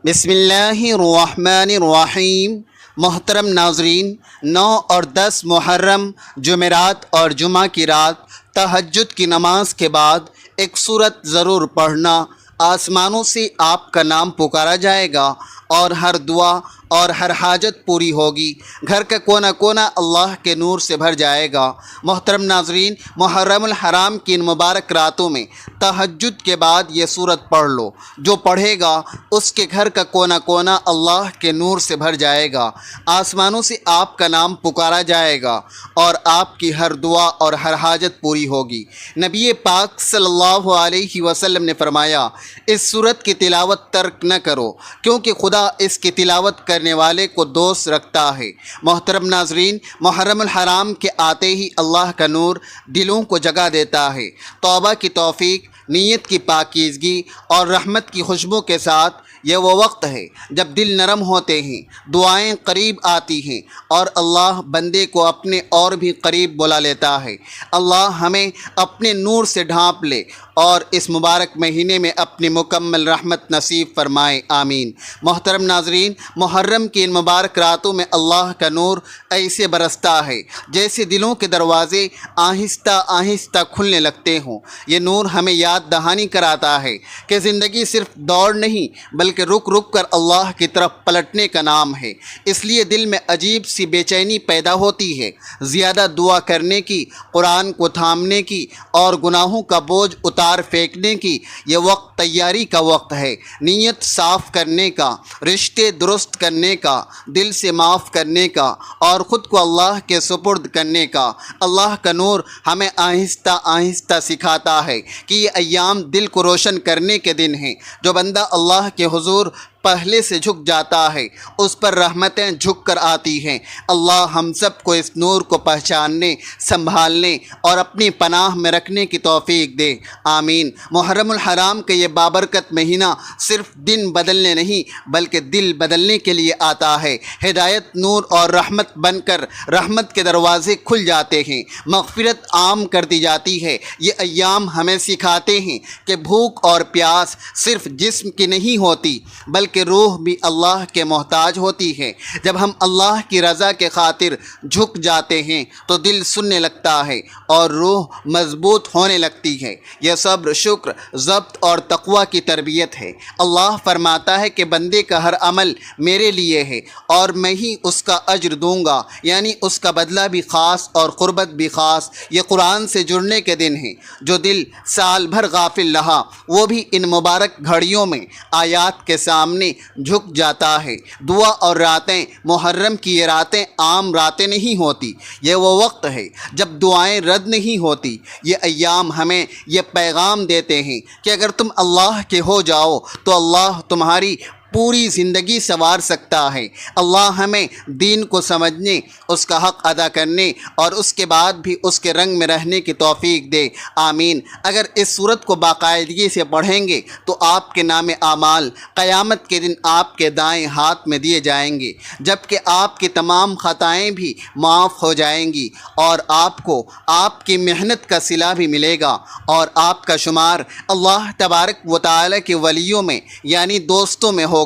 بسم اللہ الرحمن الرحیم۔ محترم ناظرین، 9 اور 10 محرم جمعرات اور جمعہ کی رات تہجد کی نماز کے بعد ایک سورت ضرور پڑھنا۔ آسمانوں سے آپ کا نام پکارا جائے گا اور ہر دعا اور ہر حاجت پوری ہوگی۔ گھر کا کونا کونا اللہ کے نور سے بھر جائے گا۔ محترم ناظرین، محرم الحرام کی ان مبارک راتوں میں تہجد کے بعد یہ سورت پڑھ لو۔ جو پڑھے گا اس کے گھر کا کونا کونا اللہ کے نور سے بھر جائے گا۔ آسمانوں سے آپ کا نام پکارا جائے گا اور آپ کی ہر دعا اور ہر حاجت پوری ہوگی۔ نبی پاک صلی اللہ علیہ وسلم نے فرمایا، اس سورت کی تلاوت ترک نہ کرو، کیونکہ خدا اس کی تلاوت کرنے والے کو دوست رکھتا ہے۔ محترم ناظرین، محرم الحرام کے آتے ہی اللہ کا نور دلوں کو جگا دیتا ہے۔ توبہ کی توفیق، نیت کی پاکیزگی اور رحمت کی خوشبو کے ساتھ یہ وہ وقت ہے جب دل نرم ہوتے ہیں، دعائیں قریب آتی ہیں اور اللہ بندے کو اپنے اور بھی قریب بلا لیتا ہے۔ اللہ ہمیں اپنے نور سے ڈھانپ لے اور اس مبارک مہینے میں اپنی مکمل رحمت نصیب فرمائے، آمین۔ محترم ناظرین، محرم کی ان مبارک راتوں میں اللہ کا نور ایسے برستا ہے جیسے دلوں کے دروازے آہستہ آہستہ کھلنے لگتے ہوں۔ یہ نور ہمیں یاد دہانی کراتا ہے کہ زندگی صرف دوڑ نہیں بلکہ رک رک کر اللہ کی طرف پلٹنے کا نام ہے۔ اس لیے دل میں عجیب سی بے چینی پیدا ہوتی ہے۔ زیادہ دعا کرنے کی، قرآن کو تھامنے کی اور گناہوں کا بوجھ اتار پھینکنے کی یہ وقت تیاری کا وقت ہے۔ نیت صاف کرنے کا، رشتے درست کرنے کا، دل سے معاف کرنے کا اور خود کو اللہ کے سپرد کرنے کا۔ اللہ کا نور ہمیں آہستہ آہستہ سکھاتا ہے کہ یہ ایام دل کو روشن کرنے کے دن ہیں۔ جو بندہ اللہ کے حضور پہلے سے جھک جاتا ہے اس پر رحمتیں جھک کر آتی ہیں۔ اللہ ہم سب کو اس نور کو پہچاننے، سنبھالنے اور اپنی پناہ میں رکھنے کی توفیق دے، آمین۔ محرم الحرام کا یہ بابرکت مہینہ صرف دن بدلنے نہیں بلکہ دل بدلنے کے لیے آتا ہے۔ ہدایت، نور اور رحمت بن کر رحمت کے دروازے کھل جاتے ہیں، مغفرت عام کر دی جاتی ہے۔ یہ ایام ہمیں سکھاتے ہیں کہ بھوک اور پیاس صرف جسم کی نہیں ہوتی بلکہ روح بھی اللہ کے محتاج ہوتی ہے۔ جب ہم اللہ کی رضا کے خاطر جھک جاتے ہیں تو دل سننے لگتا ہے اور روح مضبوط ہونے لگتی ہے۔ یہ صبر، شکر، ضبط اور تقوی کی تربیت ہے۔ اللہ فرماتا ہے کہ بندے کا ہر عمل میرے لیے ہے اور میں ہی اس کا اجر دوں گا، یعنی اس کا بدلہ بھی خاص اور قربت بھی خاص۔ یہ قرآن سے جڑنے کے دن ہیں۔ جو دل سال بھر غافل رہا وہ بھی ان مبارک گھڑیوں میں آیات کے سامنے جھک جاتا ہے۔ دعا اور راتیں، محرم کی یہ راتیں عام راتیں نہیں ہوتی، یہ وہ وقت ہے جب دعائیں رد نہیں ہوتی۔ یہ ایام ہمیں یہ پیغام دیتے ہیں کہ اگر تم اللہ کے ہو جاؤ تو اللہ تمہاری پوری زندگی سنوار سکتا ہے۔ اللہ ہمیں دین کو سمجھنے، اس کا حق ادا کرنے اور اس کے بعد بھی اس کے رنگ میں رہنے کی توفیق دے، آمین۔ اگر اس سورت کو باقاعدگی سے پڑھیں گے تو آپ کے نام اعمال قیامت کے دن آپ کے دائیں ہاتھ میں دیے جائیں گے، جبکہ آپ کی تمام خطائیں بھی معاف ہو جائیں گی اور آپ کو آپ کی محنت کا صلہ بھی ملے گا اور آپ کا شمار اللہ تبارک و تعالی کے ولیوں میں یعنی دوستوں میں ہوگا۔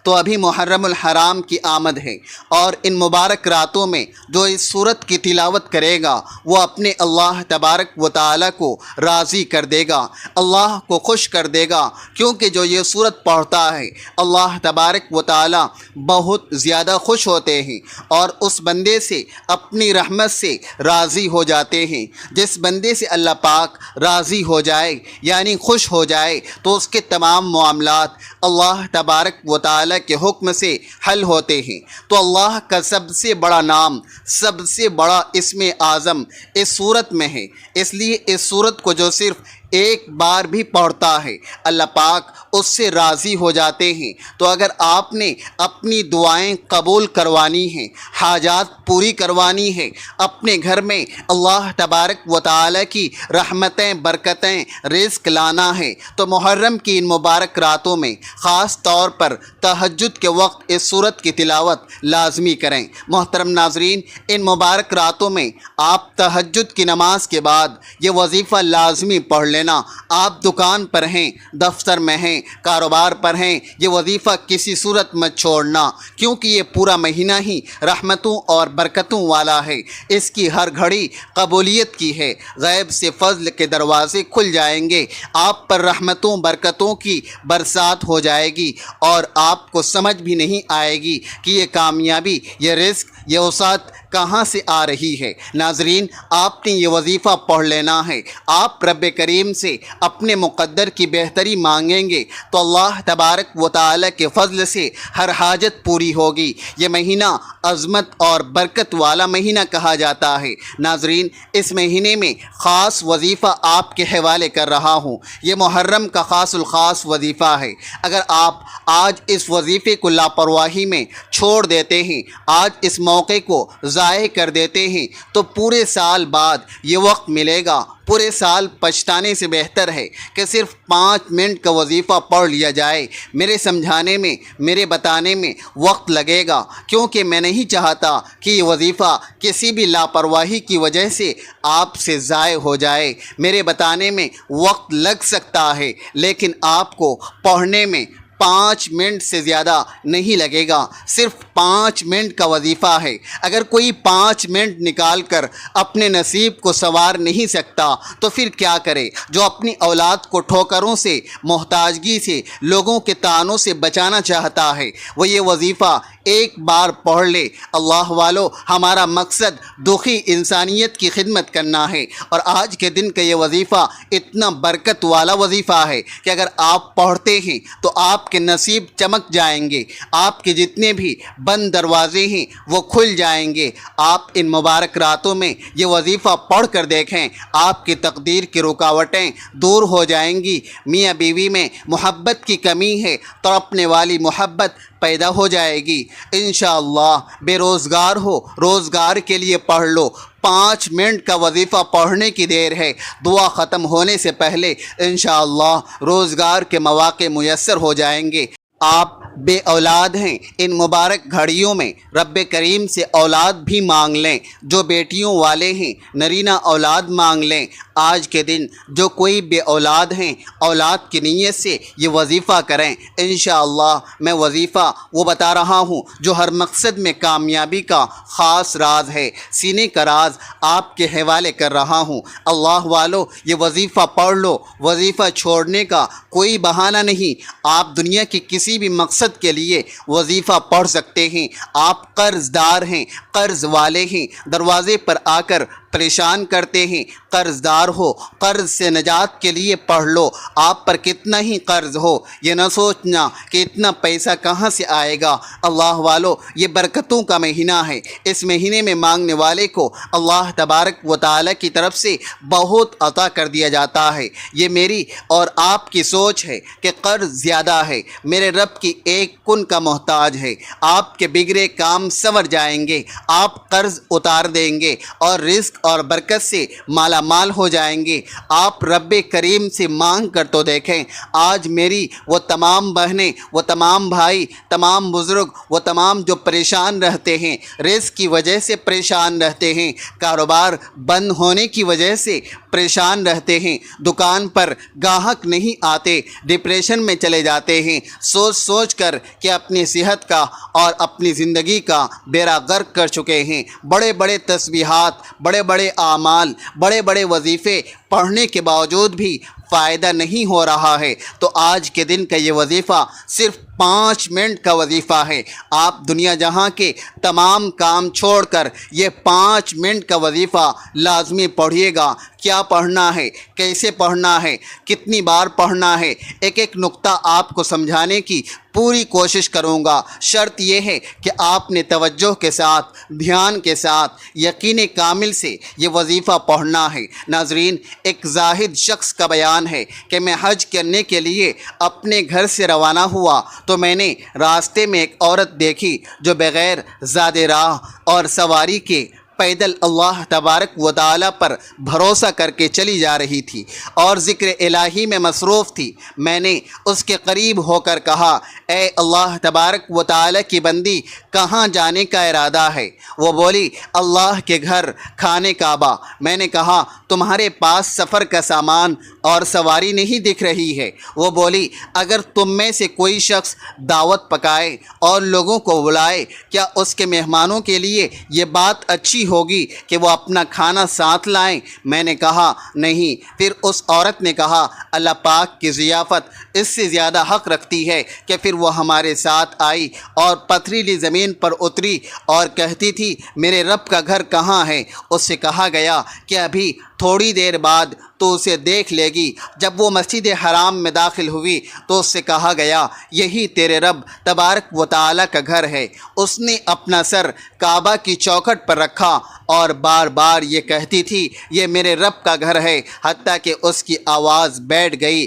تو ابھی محرم الحرام کی آمد ہے اور ان مبارک راتوں میں جو اس سورت کی تلاوت کرے گا وہ اپنے اللہ تبارک و تعالی کو راضی کر دے گا، اللہ کو خوش کر دے گا، کیونکہ جو یہ سورت پڑھتا ہے اللہ تبارک و تعالی بہت زیادہ خوش ہوتے ہیں اور اس بندے سے اپنی رحمت سے راضی ہو جاتے ہیں۔ جس بندے سے اللہ پاک راضی ہو جائے یعنی خوش ہو جائے تو اس کے تمام معاملات اللہ تبارک و تعالی کے حکم سے حل ہوتے ہیں۔ تو اللہ کا سب سے بڑا نام، سب سے بڑا اسم اعظم اس سورت میں ہے، اس لیے اس سورت کو جو صرف ایک بار بھی پڑھتا ہے اللہ پاک اس سے راضی ہو جاتے ہیں۔ تو اگر آپ نے اپنی دعائیں قبول کروانی ہیں، حاجات پوری کروانی ہے، اپنے گھر میں اللہ تبارک و تعالی کی رحمتیں، برکتیں، رزق لانا ہے تو محرم کی ان مبارک راتوں میں خاص طور پر تہجد کے وقت اس سورت کی تلاوت لازمی کریں۔ محترم ناظرین، ان مبارک راتوں میں آپ تہجد کی نماز کے بعد یہ وظیفہ لازمی پڑھ لینا۔ آپ دکان پر ہیں، دفتر میں ہیں کاروبار پر ہیں، یہ وظیفہ کسی صورت مت چھوڑنا، کیونکہ یہ پورا مہینہ ہی رحمتوں اور برکتوں والا ہے۔ اس کی ہر گھڑی قبولیت کی ہے، غیب سے فضل کے دروازے کھل جائیں گے، آپ پر رحمتوں برکتوں کی برسات ہو جائے گی، اور آپ کو سمجھ بھی نہیں آئے گی کہ یہ کامیابی، یہ رزق، یہ وسعت کہاں سے آ رہی ہے۔ ناظرین، آپ نے یہ وظیفہ پڑھ لینا ہے۔ آپ رب کریم سے اپنے مقدر کی بہتری مانگیں گے تو اللہ تبارک و تعالی کے فضل سے ہر حاجت پوری ہوگی۔ یہ مہینہ عظمت اور برکت والا مہینہ کہا جاتا ہے۔ ناظرین، اس مہینے میں خاص وظیفہ آپ کے حوالے کر رہا ہوں۔ یہ محرم کا خاص الخاص وظیفہ ہے۔ اگر آپ آج اس وظیفے کو لاپرواہی میں چھوڑ دیتے ہیں، آج اس موقع کو ضائع کر دیتے ہیں، تو پورے سال بعد یہ وقت ملے گا۔ پورے سال پچھتانے سے بہتر ہے کہ صرف 5 منٹ کا وظیفہ پڑھ لیا جائے۔ میرے سمجھانے میں، میرے بتانے میں وقت لگے گا، کیونکہ میں نہیں چاہتا کہ یہ وظیفہ کسی بھی لاپرواہی کی وجہ سے آپ سے ضائع ہو جائے۔ میرے بتانے میں وقت لگ سکتا ہے، لیکن آپ کو پڑھنے میں 5 منٹ سے زیادہ نہیں لگے گا۔ صرف 5 منٹ کا وظیفہ ہے۔ اگر کوئی 5 منٹ نکال کر اپنے نصیب کو سنوار نہیں سکتا تو پھر کیا کرے؟ جو اپنی اولاد کو ٹھوکروں سے، محتاجگی سے، لوگوں کے طعنوں سے بچانا چاہتا ہے، وہ یہ وظیفہ ایک بار پڑھ لے۔ اللہ والو، ہمارا مقصد دکھی انسانیت کی خدمت کرنا ہے، اور آج کے دن کا یہ وظیفہ اتنا برکت والا وظیفہ ہے کہ اگر آپ پڑھتے ہیں تو آپ کے نصیب چمک جائیں گے، آپ کے جتنے بھی بند دروازے ہیں وہ کھل جائیں گے۔ آپ ان مبارک راتوں میں یہ وظیفہ پڑھ کر دیکھیں، آپ کی تقدیر کی رکاوٹیں دور ہو جائیں گی۔ میاں بیوی میں محبت کی کمی ہے، تڑپنے والی محبت پیدا ہو جائے گی۔ انشاءاللہ بے روزگار ہو، روزگار کے لیے پڑھ لو۔ 5 منٹ کا وظیفہ پڑھنے کی دیر ہے، دعا ختم ہونے سے پہلے انشاءاللہ روزگار کے مواقع میسر ہو جائیں گے۔ آپ بے اولاد ہیں، ان مبارک گھڑیوں میں رب کریم سے اولاد بھی مانگ لیں۔ جو بیٹیوں والے ہیں، نرینہ اولاد مانگ لیں۔ آج کے دن جو کوئی بے اولاد ہیں، اولاد کی نیت سے یہ وظیفہ کریں۔ انشاءاللہ میں وظیفہ وہ بتا رہا ہوں جو ہر مقصد میں کامیابی کا خاص راز ہے، سینے کا راز آپ کے حوالے کر رہا ہوں۔ اللہ والو، یہ وظیفہ پڑھ لو۔ وظیفہ چھوڑنے کا کوئی بہانہ نہیں۔ آپ دنیا کی کسی بھی مقصد کے لیے وظیفہ پڑھ سکتے ہیں۔ آپ قرض دار ہیں، قرض والے ہیں، دروازے پر آ کر پریشان کرتے ہیں، قرض دار ہو، قرض سے نجات کے لیے پڑھ لو۔ آپ پر کتنا ہی قرض ہو، یہ نہ سوچنا کہ اتنا پیسہ کہاں سے آئے گا۔ اللہ والو، یہ برکتوں کا مہینہ ہے۔ اس مہینے میں مانگنے والے کو اللہ تبارک و تعالی کی طرف سے بہت عطا کر دیا جاتا ہے۔ یہ میری اور آپ کی سوچ ہے کہ قرض زیادہ ہے، میرے رب کی ایک کن کا محتاج ہے۔ آپ کے بگڑے کام سنور جائیں گے، آپ قرض اتار دیں گے اور رزق اور برکت سے مالا مال ہو جائیں گے۔ آپ رب کریم سے مانگ کر تو دیکھیں۔ آج میری وہ تمام بہنیں، وہ تمام بھائی، تمام بزرگ، وہ تمام جو پریشان رہتے ہیں، رزق کی وجہ سے پریشان رہتے ہیں، کاروبار بند ہونے کی وجہ سے پریشان رہتے ہیں، دکان پر گاہک نہیں آتے، ڈپریشن میں چلے جاتے ہیں، سوچ سوچ کر کہ اپنی صحت کا اور اپنی زندگی کا بیڑا غرق کر چکے ہیں۔ بڑے بڑے تسبیحات، بڑے بڑے اعمال، بڑے بڑے وظیفے پڑھنے کے باوجود بھی فائدہ نہیں ہو رہا ہے، تو آج کے دن کا یہ وظیفہ صرف 5 منٹ کا وظیفہ ہے۔ آپ دنیا جہاں کے تمام کام چھوڑ کر یہ 5 منٹ کا وظیفہ لازمی پڑھیے گا۔ کیا پڑھنا ہے، کیسے پڑھنا ہے، کتنی بار پڑھنا ہے، ایک ایک نقطہ آپ کو سمجھانے کی پوری کوشش کروں گا۔ شرط یہ ہے کہ آپ نے توجہ کے ساتھ، دھیان کے ساتھ، یقین کامل سے یہ وظیفہ پڑھنا ہے۔ ناظرین، ایک زاہد شخص کا بیان ہے کہ میں حج کرنے کے لیے اپنے گھر سے روانہ ہوا تو میں نے راستے میں ایک عورت دیکھی جو بغیر زاد راہ اور سواری کے پیدل اللہ تبارک و تعالی پر بھروسہ کر کے چلی جا رہی تھی اور ذکر الہی میں مصروف تھی۔ میں نے اس کے قریب ہو کر کہا، اے اللہ تبارک و تعالی کی بندی، کہاں جانے کا ارادہ ہے؟ وہ بولی، اللہ کے گھر، خانہ کعبہ۔ میں نے کہا، تمہارے پاس سفر کا سامان اور سواری نہیں دکھ رہی ہے؟ وہ بولی، اگر تم میں سے کوئی شخص دعوت پکائے اور لوگوں کو بلائے، کیا اس کے مہمانوں کے لیے یہ بات اچھی ہوگی کہ وہ اپنا کھانا ساتھ لائیں؟ میں نے کہا، نہیں۔ پھر اس عورت نے کہا، اللہ پاک کی ضیافت اس سے زیادہ حق رکھتی ہے کہ پھر وہ ہمارے ساتھ آئی اور پتھریلی زمین پر اتری اور کہتی تھی، میرے رب کا گھر کہاں ہے؟ اس سے کہا گیا کہ ابھی تھوڑی دیر بعد تو اسے دیکھ لے گی۔ جب وہ مسجد حرام میں داخل ہوئی تو اس سے کہا گیا، یہی تیرے رب تبارک و تعالی کا گھر ہے۔ اس نے اپنا سر کعبہ کی چوکھٹ پر رکھا اور بار بار یہ کہتی تھی، یہ میرے رب کا گھر ہے، حتیٰ کہ اس کی آواز بیٹھ گئی۔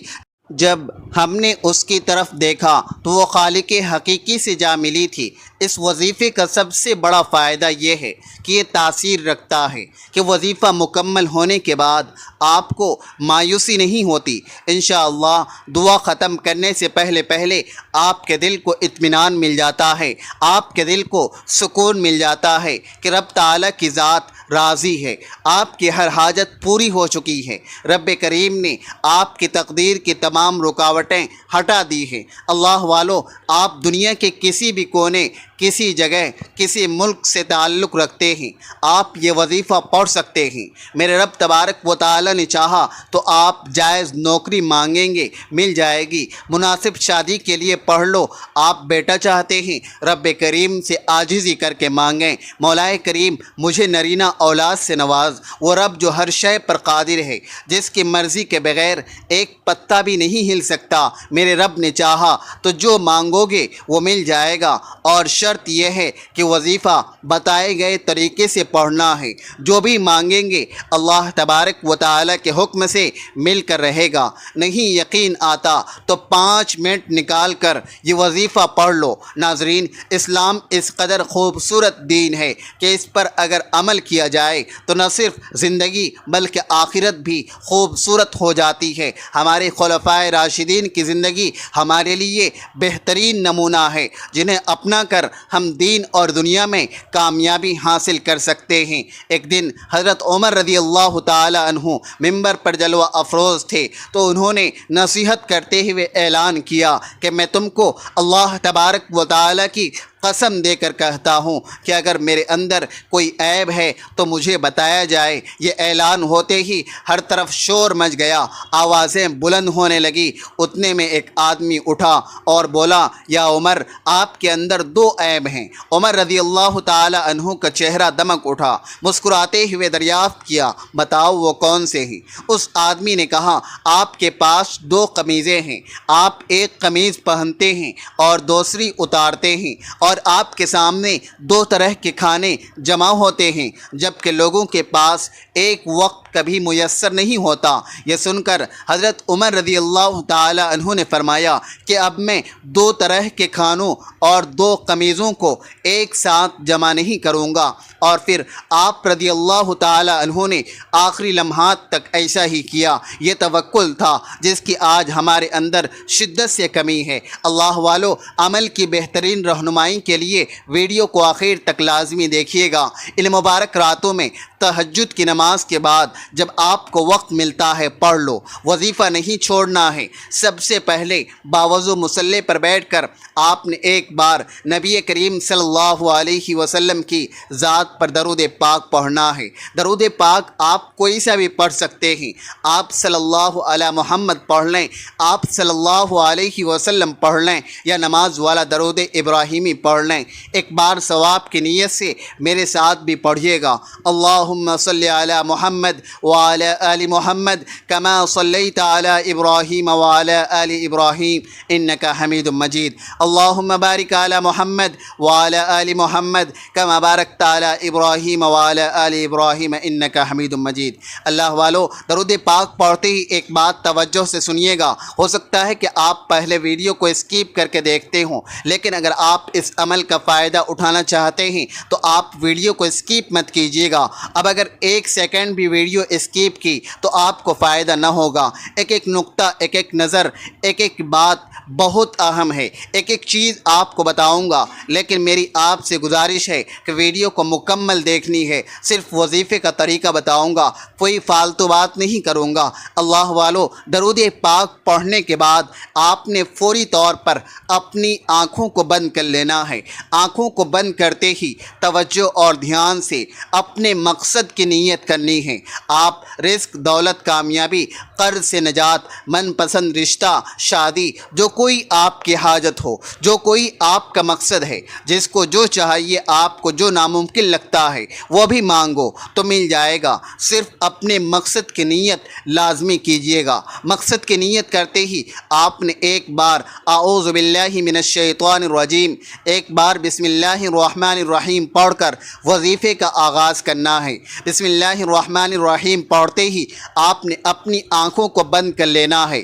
جب ہم نے اس کی طرف دیکھا تو وہ خالق حقیقی سے جا ملی تھی۔ اس وظیفے کا سب سے بڑا فائدہ یہ ہے کہ یہ تاثیر رکھتا ہے کہ وظیفہ مکمل ہونے کے بعد آپ کو مایوسی نہیں ہوتی۔ انشاءاللہ دعا ختم کرنے سے پہلے آپ کے دل کو اطمینان مل جاتا ہے، آپ کے دل کو سکون مل جاتا ہے کہ رب تعالیٰ کی ذات راضی ہے، آپ کی ہر حاجت پوری ہو چکی ہے۔ رب کریم نے آپ کی تقدیر کی تمام رکاوٹیں ہٹا دی ہیں۔ اللہ والو، آپ دنیا کے کسی بھی کونے، کسی جگہ، کسی ملک سے تعلق رکھتے ہیں، آپ یہ وظیفہ پڑھ سکتے ہیں۔ میرے رب تبارک و تعالی نے چاہا تو آپ جائز نوکری مانگیں گے، مل جائے گی۔ مناسب شادی کے لیے پڑھ لو، آپ بیٹا چاہتے ہیں، رب کریم سے عاجزی کر کے مانگیں، مولا کریم مجھے نرینہ اولاد سے نواز۔ وہ رب جو ہر شے پر قادر ہے، جس کی مرضی کے بغیر ایک پتا بھی نہیں ہل سکتا، میرے رب نے چاہا تو جو مانگو گے وہ مل جائے گا، اور شرط یہ ہے کہ وظیفہ بتائے گئے طریقے سے پڑھنا ہے۔ جو بھی مانگیں گے اللہ تبارک و تعالی کے حکم سے مل کر رہے گا۔ نہیں یقین آتا تو 5 منٹ نکال کر یہ وظیفہ پڑھ لو۔ ناظرین، اسلام اس قدر خوبصورت دین ہے کہ اس پر اگر عمل کیا جائے تو نہ صرف زندگی بلکہ آخرت بھی خوبصورت ہو جاتی ہے۔ ہمارے خلفائے راشدین کی زندگی ہمارے لیے بہترین نمونہ ہے، جنہیں اپنا کر ہم دین اور دنیا میں کامیابی حاصل کر سکتے ہیں۔ ایک دن حضرت عمر رضی اللہ تعالی عنہ ممبر پر جلوہ افروز تھے تو انہوں نے نصیحت کرتے ہوئے اعلان کیا کہ میں تم کو اللہ تبارک و تعالی کی قسم دے کر کہتا ہوں کہ اگر میرے اندر کوئی عیب ہے تو مجھے بتایا جائے۔ یہ اعلان ہوتے ہی ہر طرف شور مچ گیا، آوازیں بلند ہونے لگی۔ اتنے میں ایک آدمی اٹھا اور بولا، یا عمر، آپ کے اندر 2 عیب ہیں۔ عمر رضی اللہ تعالی عنہ کا چہرہ دمک اٹھا، مسکراتے ہوئے دریافت کیا، بتاؤ وہ کون سے ہیں؟ اس آدمی نے کہا، آپ کے پاس 2 قمیضیں ہیں، آپ ایک قمیض پہنتے ہیں اور دوسری اتارتے ہیں، اور آپ کے سامنے 2 طرح کے کھانے جمع ہوتے ہیں، جبکہ لوگوں کے پاس ایک وقت کبھی میسر نہیں ہوتا۔ یہ سن کر حضرت عمر رضی اللہ تعالی عنہ نے فرمایا کہ اب میں 2 طرح کے کھانوں اور 2 قمیضوں کو ایک ساتھ جمع نہیں کروں گا۔ اور پھر آپ رضی اللہ تعالی عنہ نے آخری لمحات تک ایسا ہی کیا۔ یہ توکل تھا جس کی آج ہمارے اندر شدت سے کمی ہے۔ اللہ والو، عمل کی بہترین رہنمائی کے لیے ویڈیو کو آخر تک لازمی دیکھیے گا۔ ان مبارک راتوں میں تہجد کی نماز کے بعد جب آپ کو وقت ملتا ہے پڑھ لو، وظیفہ نہیں چھوڑنا ہے۔ سب سے پہلے باوضو مصلی پر بیٹھ کر آپ نے ایک بار نبی کریم صلی اللہ علیہ وسلم کی ذات پر درود پاک پڑھنا ہے۔ درود پاک آپ کوئی سا بھی پڑھ سکتے ہیں، آپ صلی اللہ علی محمد پڑھ لیں، آپ صلی اللہ علیہ وسلم پڑھ لیں، یا نماز والا درود ابراہیمی پڑھ لیں۔ ایک بار ثواب کی نیت سے میرے ساتھ بھی پڑھیے گا۔ اللہ اللهم صل على محمد وعلى آل محمد كما صليت على إبراهيم وعلى آل إبراهيم إنك حميد مجيد اللهم بارك على محمد وعلى آل محمد كما باركت على إبراهيم وعلى آل إبراهيم إنك حميد مجيد۔ اللہ والو، درود پاک پڑھتے ہی ایک بات توجہ سے سنیے گا۔ ہو سکتا ہے کہ آپ پہلے ویڈیو کو اسکیپ کر کے دیکھتے ہوں، لیکن اگر آپ اس عمل کا فائدہ اٹھانا چاہتے ہیں تو آپ ویڈیو کو اسکیپ مت کیجیے گا۔ اب اگر ایک سیکنڈ بھی ویڈیو اسکیپ کی تو آپ کو فائدہ نہ ہوگا۔ ایک ایک نقطہ، ایک ایک نظر، ایک ایک بات بہت اہم ہے۔ ایک ایک چیز آپ کو بتاؤں گا، لیکن میری آپ سے گزارش ہے کہ ویڈیو کو مکمل دیکھنی ہے۔ صرف وظیفے کا طریقہ بتاؤں گا، کوئی فالتو بات نہیں کروں گا۔ اللہ والو، درود پاک پڑھنے کے بعد آپ نے فوری طور پر اپنی آنکھوں کو بند کر لینا ہے۔ آنکھوں کو بند کرتے ہی توجہ اور دھیان سے اپنے مقصد کی نیت کرنی ہے۔ آپ رزق، دولت، کامیابی، قرض سے نجات، من پسند رشتہ، شادی، جو کوئی آپ کی حاجت ہو، جو کوئی آپ کا مقصد ہے، جس کو جو چاہیے، آپ کو جو ناممکن لگتا ہے وہ بھی مانگو تو مل جائے گا۔ صرف اپنے مقصد کی نیت لازمی کیجیے گا۔ مقصد کی نیت کرتے ہی آپ نے ایک بار اعوذ باللہ من الشیطان الرجیم، ایک بار بسم اللہ الرحمن الرحیم پڑھ کر وظیفے کا آغاز کرنا ہے۔ بسم اللہ الرحمن الرحیم پڑھتے ہی آپ نے اپنی آنکھوں کو بند کر لینا ہے،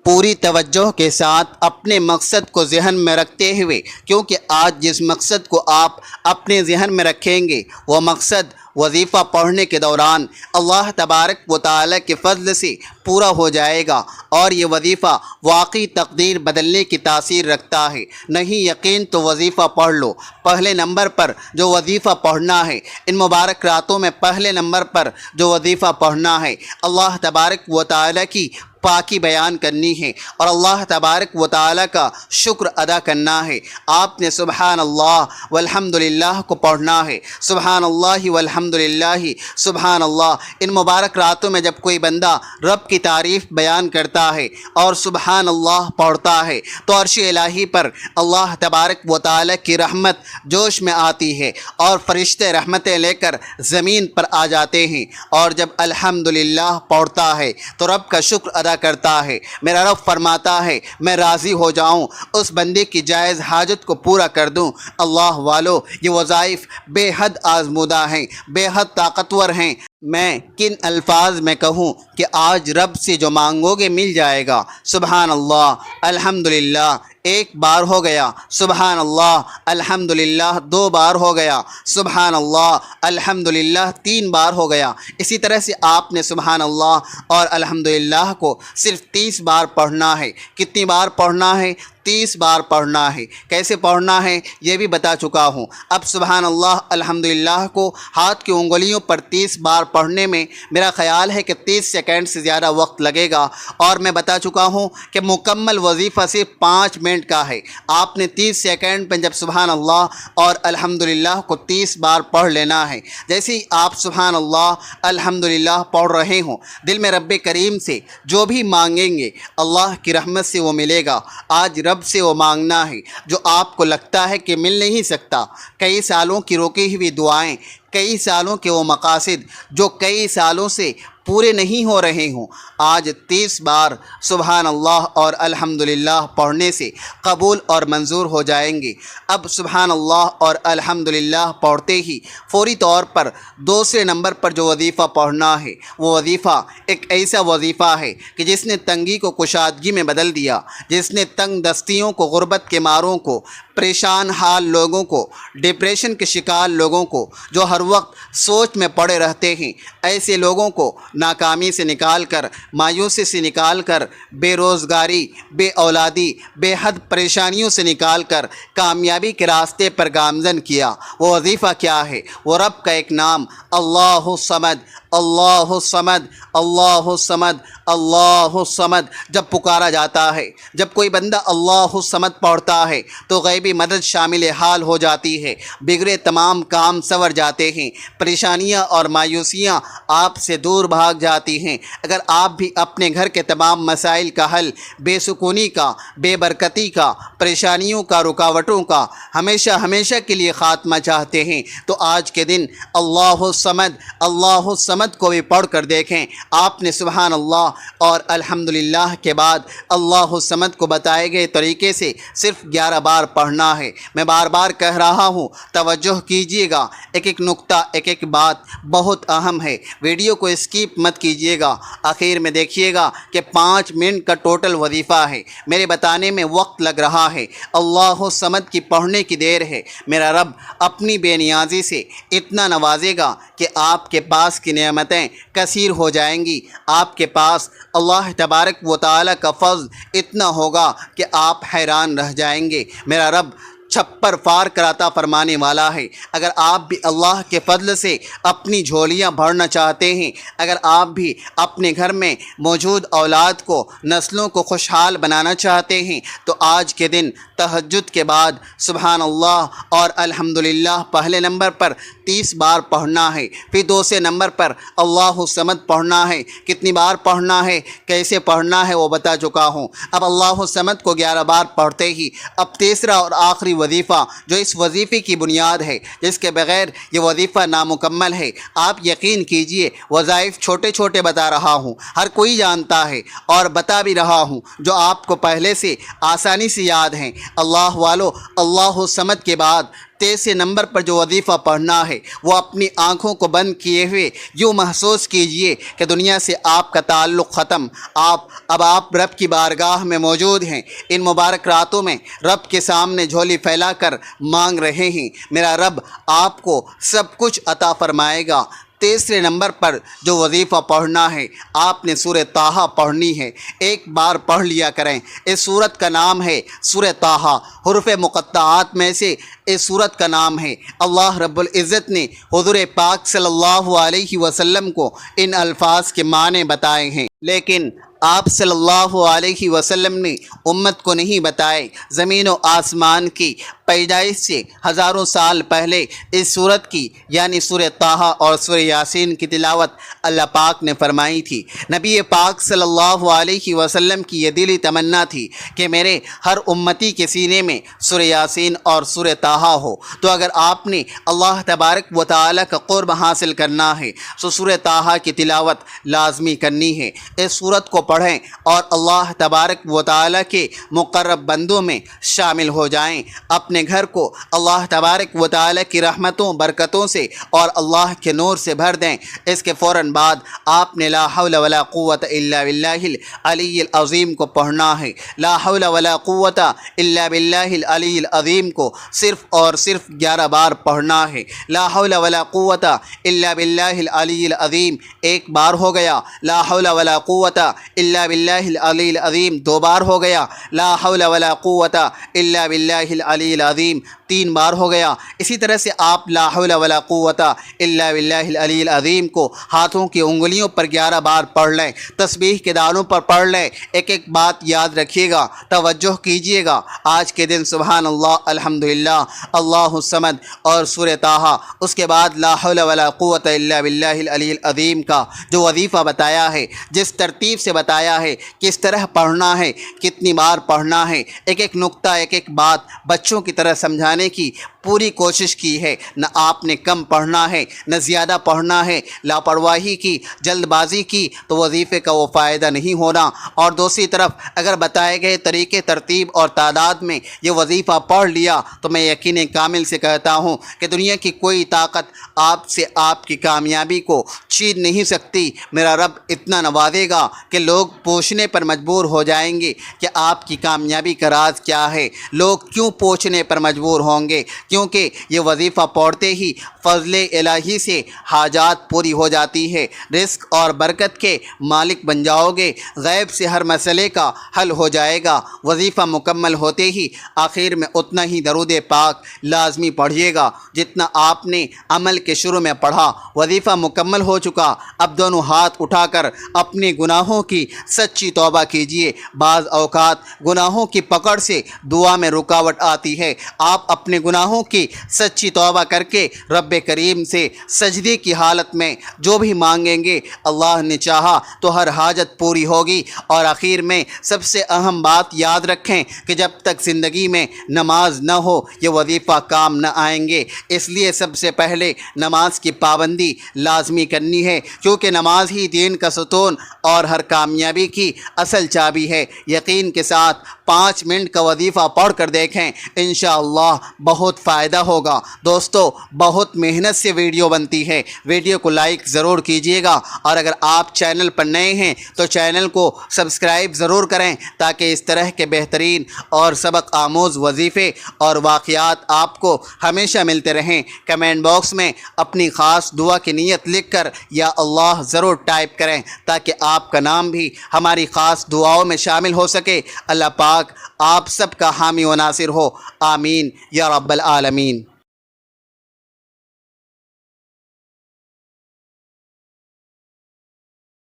پوری توجہ کے ساتھ اپنے مقصد کو ذہن میں رکھتے ہوئے، کیونکہ آج جس مقصد کو آپ اپنے ذہن میں رکھیں گے وہ مقصد وظیفہ پڑھنے کے دوران اللہ تبارک و تعالی کے فضل سے پورا ہو جائے گا، اور یہ وظیفہ واقعی تقدیر بدلنے کی تاثیر رکھتا ہے۔ نہیں یقین تو وظیفہ پڑھ لو۔ پہلے نمبر پر جو وظیفہ پڑھنا ہے، ان مبارک راتوں میں پہلے نمبر پر جو وظیفہ پڑھنا ہے، اللہ تبارک و تعالی کی پاکی بیان کرنی ہے اور اللہ تبارک و تعالی کا شکر ادا کرنا ہے۔ آپ نے سبحان اللہ والحمدللہ کو پڑھنا ہے۔ سبحان اللہ والحمدللہ، سبحان اللہ۔ ان مبارک راتوں میں جب کوئی بندہ رب کی تعریف بیان کرتا ہے اور سبحان اللہ پڑھتا ہے تو عرش الہی پر اللہ تبارک و تعالی کی رحمت جوش میں آتی ہے اور فرشتے رحمتیں لے کر زمین پر آ جاتے ہیں، اور جب الحمدللہ پڑھتا ہے تو رب کا شکر ادا کرتا ہے۔ میرا رب فرماتا ہے میں راضی ہو جاؤں، اس بندے کی جائز حاجت کو پورا کر دوں۔ اللہ والو، یہ وظائف بے حد آزمودہ ہیں، بے حد طاقتور ہیں۔ میں کن الفاظ میں کہوں کہ آج رب سے جو مانگو گے مل جائے گا۔ سبحان اللہ الحمدللہ ایک بار ہو گیا، سبحان اللہ الحمدللہ دو بار ہو گیا، سبحان اللہ الحمدللہ تین بار ہو گیا۔ اسی طرح سے آپ نے سبحان اللہ اور الحمدللہ کو صرف 30 بار پڑھنا ہے۔ کتنی بار پڑھنا ہے؟ 30 بار پڑھنا ہے۔ کیسے پڑھنا ہے یہ بھی بتا چکا ہوں۔ اب سبحان اللہ الحمدللہ کو ہاتھ کی انگلیوں پر 30 بار پڑھنے میں میرا خیال ہے کہ 30 سیکنڈ سے زیادہ وقت لگے گا، اور میں بتا چکا ہوں کہ مکمل وظیفہ صرف 5 منٹ کا ہے۔ آپ نے 30 سیکنڈ میں جب سبحان اللہ اور الحمدللہ کو 30 بار پڑھ لینا ہے، جیسے ہی آپ سبحان اللہ الحمدللہ پڑھ رہے ہوں، دل میں رب کریم سے جو بھی مانگیں گے اللہ کی رحمت سے وہ ملے گا۔ آج رب سے وہ مانگنا ہے جو آپ کو لگتا ہے کہ مل نہیں سکتا۔ کئی سالوں کی روکی ہوئی دعائیں، کئی سالوں کے وہ مقاصد جو کئی سالوں سے پورے نہیں ہو رہے ہوں، آج 30 بار سبحان اللہ اور الحمدللہ پڑھنے سے قبول اور منظور ہو جائیں گے۔ اب سبحان اللہ اور الحمدللہ پڑھتے ہی فوری طور پر دوسرے نمبر پر جو وظیفہ پڑھنا ہے، وہ وظیفہ ایک ایسا وظیفہ ہے کہ جس نے تنگی کو کشادگی میں بدل دیا، جس نے تنگ دستیوں کو، غربت کے ماروں کو، پریشان حال لوگوں کو، ڈپریشن کے شکار لوگوں کو، جو ہر وقت سوچ میں پڑے رہتے ہیں، ایسے لوگوں کو ناکامی سے نکال کر، مایوسی سے نکال کر، بے روزگاری، بے اولادی، بے حد پریشانیوں سے نکال کر کامیابی کے راستے پر گامزن کیا۔ وہ وظیفہ کیا ہے؟ وہ رب کا ایک نام اللہ الصمد، اللہ الصمد اللہ الصمد اللہ الصمد جب پکارا جاتا ہے، جب کوئی بندہ اللہ الصمد پڑھتا ہے تو غیبی مدد شامل حال ہو جاتی ہے، بگڑے تمام کام سنور جاتے ہیں، پریشانیاں اور مایوسیاں آپ سے دور بھاگ جاتی ہیں۔ اگر آپ بھی اپنے گھر کے تمام مسائل کا حل، بے سکونی کا، بے برکتی کا، پریشانیوں کا، رکاوٹوں کا ہمیشہ کے لیے خاتمہ چاہتے ہیں تو آج کے دن اللہ الصمد کو بھی پڑھ کر دیکھیں۔ آپ نے سبحان اللہ اور الحمدللہ کے بعد اللہ الصمد کو بتائے گئے طریقے سے صرف 11 بار پڑھنا ہے۔ میں بار بار کہہ رہا ہوں، توجہ کیجیے گا، ایک ایک نقطہ، ایک ایک بات بہت اہم ہے، ویڈیو کو اسکیپ مت کیجیے گا، آخر میں دیکھیے گا کہ 5 منٹ کا ٹوٹل وظیفہ ہے، میرے بتانے میں وقت لگ رہا ہے، اللہ الصمد کی پڑھنے کی دیر ہے۔ میرا رب اپنی بے نیازی سے اتنا نوازے گا کہ آپ کے پاس کی نعمتیں کثیر ہو جائیں گی، آپ کے پاس اللہ تبارک و تعالی کا فضل اتنا ہوگا کہ آپ حیران رہ جائیں گے۔ میرا رب چھپر فار کر عطا فرمانے والا ہے۔ اگر آپ بھی اللہ کے فضل سے اپنی جھولیاں بھرنا چاہتے ہیں، اگر آپ بھی اپنے گھر میں موجود اولاد کو، نسلوں کو خوشحال بنانا چاہتے ہیں تو آج کے دن تہجد کے بعد سبحان اللہ اور الحمدللہ پہلے نمبر پر 30 بار پڑھنا ہے، پھر دوسرے نمبر پر اللہ الصمد پڑھنا ہے۔ کتنی بار پڑھنا ہے، کیسے پڑھنا ہے وہ بتا چکا ہوں۔ اب اللہ الصمد کو 11 بار پڑھتے ہی اب تیسرا اور آخری وظیفہ جو اس وظیفے کی بنیاد ہے، جس کے بغیر یہ وظیفہ نامکمل ہے، آپ یقین کیجئے وظائف چھوٹے چھوٹے بتا رہا ہوں، ہر کوئی جانتا ہے اور بتا بھی رہا ہوں جو آپ کو پہلے سے آسانی سے یاد ہیں۔ اللہ والو، اللہ الصمد کے بعد تیسرے نمبر پر جو وظیفہ پڑھنا ہے وہ اپنی آنکھوں کو بند کیے ہوئے یوں محسوس کیجئے کہ دنیا سے آپ کا تعلق ختم، اب آپ رب کی بارگاہ میں موجود ہیں، ان مبارک راتوں میں رب کے سامنے جھولی پھیلا کر مانگ رہے ہیں، میرا رب آپ کو سب کچھ عطا فرمائے گا۔ تیسرے نمبر پر جو وظیفہ پڑھنا ہے، آپ نے سورہ طٰہٰ پڑھنی ہے، ایک بار پڑھ لیا کریں۔ اس سورت کا نام ہے سورہ طٰہٰ، حروف مقطعات میں سے اس سورت کا نام ہے۔ اللہ رب العزت نے حضور پاک صلی اللہ علیہ وسلم کو ان الفاظ کے معنی بتائے ہیں، لیکن آپ صلی اللہ علیہ وسلم نے امت کو نہیں بتائے۔ زمین و آسمان کی پیدائش سے ہزاروں سال پہلے اس سورت کی یعنی سورہ طٰہٰ اور سورہ یاسین کی تلاوت اللہ پاک نے فرمائی تھی۔ نبی پاک صلی اللہ علیہ وسلم کی یہ دلی تمنا تھی کہ میرے ہر امتی کے سینے میں سورہ یاسین اور سورہ طٰہٰ ہو، تو اگر آپ نے اللہ تبارک و تعالی کا قرب حاصل کرنا ہے تو سورہ طٰہٰ کی تلاوت لازمی کرنی ہے۔ اس سورت کو پڑھیں اور اللہ تبارک و تعالی کے مقرب بندوں میں شامل ہو جائیں، اپنے گھر کو اللہ تبارک و تعالی کی رحمتوں، برکتوں سے اور اللہ کے نور سے بھر دیں۔ اس کے فوراً بعد آپ نے لا حول ولا قوت الا باللہ العلی العظیم کو پڑھنا ہے۔ لا حول ولا قوت الا باللہ العلی العظیم کو صرف اور صرف 11 بار پڑھنا ہے۔ لا حول ولا قوت الا باللہ العلی العظیم ایک بار ہو گیا، لا حول ولا قوت الا باللہ العلی العظیم 2 بار ہو گیا، لا حول ولا قوت الا باللہ العلی العظیم 3 بار ہو گیا۔ اسی طرح سے آپ لا حول ولا قوت الا باللہ العلی العظیم کو ہاتھوں کی انگلیوں پر 11 بار پڑھ لیں، تسبیح کے دانوں پر پڑھ لیں۔ ایک ایک بات یاد رکھیے گا، توجہ کیجیے گا۔ آج کے دن سبحان اللہ، الحمدللہ، اللہ الصمد اور سورہ طٰہٰ، اس کے بعد لا حول ولا قوت الا باللہ العلی العظیم کا جو وظیفہ بتایا ہے، جس ترتیب سے بتایا ہے، کس طرح پڑھنا ہے، کتنی بار پڑھنا ہے، ایک ایک نقطہ، ایک ایک بات بچوں کی طرح سمجھانے کی پوری کوشش کی ہے۔ نہ آپ نے کم پڑھنا ہے نہ زیادہ پڑھنا ہے، لاپرواہی کی، جلد بازی کی تو وظیفے کا وہ فائدہ نہیں ہونا۔ اور دوسری طرف اگر بتائے گئے طریقے، ترتیب اور تعداد میں یہ وظیفہ پڑھ لیا تو میں یقین کامل سے کہتا ہوں کہ دنیا کی کوئی طاقت آپ سے آپ کی کامیابی کو چھین نہیں سکتی۔ میرا رب اتنا نوازے گا کہ لوگ پوچھنے پر مجبور ہو جائیں گے کہ آپ کی کامیابی کا راز کیا ہے۔ لوگ کیوں پوچھنے پر مجبور ہوں گے، کیونکہ یہ وظیفہ پڑھتے ہی فضل الہی سے حاجات پوری ہو جاتی ہے، رزق اور برکت کے مالک بن جاؤ گے، غیب سے ہر مسئلے کا حل ہو جائے گا۔ وظیفہ مکمل ہوتے ہی آخر میں اتنا ہی درود پاک لازمی پڑھیے گا جتنا آپ نے عمل کے شروع میں پڑھا۔ وظیفہ مکمل ہو چکا، اب دونوں ہاتھ اٹھا کر اپنے گناہوں کی سچی توبہ کیجیے۔ بعض اوقات گناہوں کی پکڑ سے دعا میں رکاوٹ آتی ہے، آپ اپنے گناہوں کی سچی توبہ کر کے رب کریم سے سجدے کی حالت میں جو بھی مانگیں گے، اللہ نے چاہا تو ہر حاجت پوری ہوگی۔ اور آخر میں سب سے اہم بات یاد رکھیں کہ جب تک زندگی میں نماز نہ ہو یہ وظیفہ کام نہ آئیں گے، اس لیے سب سے پہلے نماز کی پابندی لازمی کرنی ہے، کیونکہ نماز ہی دین کا ستون اور ہر کامیابی کی اصل چابی ہے۔ یقین کے ساتھ 5 منٹ کا وظیفہ پڑھ کر دیکھیں، انشاءاللہ بہت فائدہ ہوگا۔ دوستو، بہت محنت سے ویڈیو بنتی ہے، ویڈیو کو لائک ضرور کیجیے گا، اور اگر آپ چینل پر نئے ہیں تو چینل کو سبسکرائب ضرور کریں تاکہ اس طرح کے بہترین اور سبق آموز وظیفے اور واقعات آپ کو ہمیشہ ملتے رہیں۔ کمنٹ باکس میں اپنی خاص دعا کی نیت لکھ کر یا اللہ ضرور ٹائپ کریں تاکہ آپ کا نام بھی ہماری خاص دعاؤں میں شامل ہو سکے۔ اللہ پاک آپ سب کا حامی و ناصر ہو، آمین یا رب العالمین۔